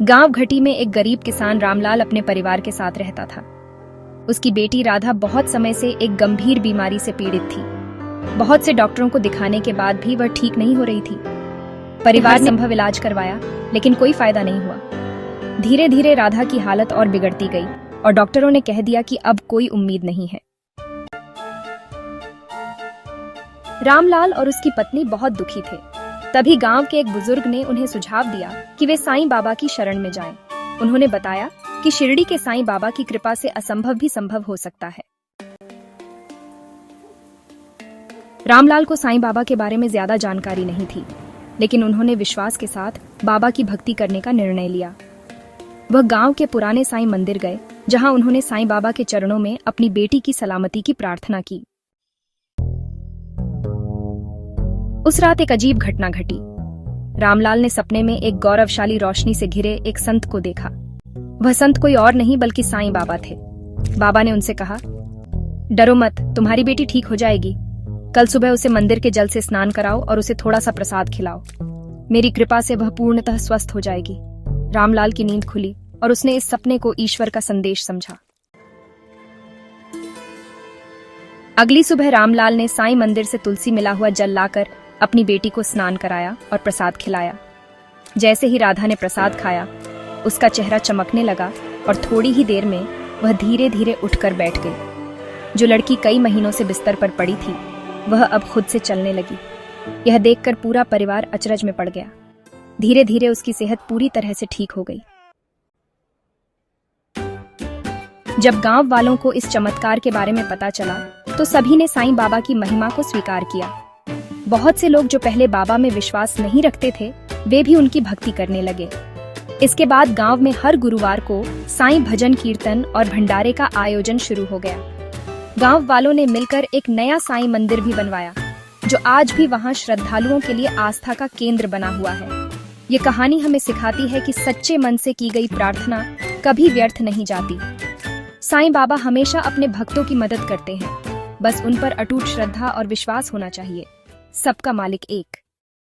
गांव घटी में एक गरीब किसान रामलाल अपने परिवार के साथ रहता था। उसकी बेटी राधा बहुत समय से एक गंभीर बीमारी से पीड़ित थी। बहुत से डॉक्टरों को दिखाने के बाद भी वह ठीक नहीं हो रही थी। परिवार ने संभव इलाज करवाया, लेकिन कोई फायदा नहीं हुआ। धीरे धीरे राधा की हालत और बिगड़ती गई और डॉक्टरों ने कह दिया कि अब कोई उम्मीद नहीं है। रामलाल और उसकी पत्नी बहुत दुखी थे। तभी गांव के एक बुजुर्ग ने उन्हें सुझाव दिया कि वे साईं बाबा की शरण में जाएं। उन्होंने बताया कि शिरडी के साईं बाबा की कृपा से असंभव भी संभव हो सकता है। रामलाल को साईं बाबा के बारे में ज्यादा जानकारी नहीं थी, लेकिन उन्होंने विश्वास के साथ बाबा की भक्ति करने का निर्णय लिया। वह गांव के पुराने साईं मंदिर गए, जहां उन्होंने साईं बाबा के चरणों में अपनी बेटी की सलामती की प्रार्थना की। उस रात एक अजीब घटना घटी। रामलाल ने सपने में एक गौरवशाली रोशनी से घिरे एक संत को देखा। वह संत कोई और नहीं बल्कि साईं बाबा थे। बाबा ने उनसे कहा, डरो मत, तुम्हारी बेटी ठीक हो जाएगी। कल सुबह उसे मंदिर के जल से स्नान कराओ और उसे थोड़ा सा प्रसाद खिलाओ। मेरी कृपा से वह पूर्णतः स्वस्थ हो जाएगी। रामलाल की नींद खुली और उसने इस सपने को ईश्वर का संदेश समझा। अगली सुबह रामलाल ने साईं मंदिर से तुलसी मिला हुआ जल लाकर अपनी बेटी को स्नान कराया और प्रसाद खिलाया। जैसे ही राधा ने प्रसाद खाया, उसका चेहरा चमकने लगा और थोड़ी ही देर में वह धीरे धीरे उठकर बैठ गई। जो लड़की कई महीनों से बिस्तर पर पड़ी थी, वह अब खुद से चलने लगी। यह देखकर पूरा परिवार अचरज में पड़ गया। धीरे धीरे उसकी सेहत पूरी तरह से ठीक हो गई। जब गांव वालों को इस चमत्कार के बारे में पता चला, तो सभी ने साईं बाबा की महिमा को स्वीकार किया। बहुत से लोग जो पहले बाबा में विश्वास नहीं रखते थे, वे भी उनकी भक्ति करने लगे। इसके बाद गांव में हर गुरुवार को साईं भजन कीर्तन और भंडारे का आयोजन शुरू हो गया। गांव वालों ने मिलकर एक नया साईं मंदिर भी बनवाया, जो आज भी वहां श्रद्धालुओं के लिए आस्था का केंद्र बना हुआ है। ये कहानी हमें सिखाती है कि सच्चे मन से की गई प्रार्थना कभी व्यर्थ नहीं जाती। साईं बाबा हमेशा अपने भक्तों की मदद करते हैं, बस उन पर अटूट श्रद्धा और विश्वास होना चाहिए। सबका मालिक एक।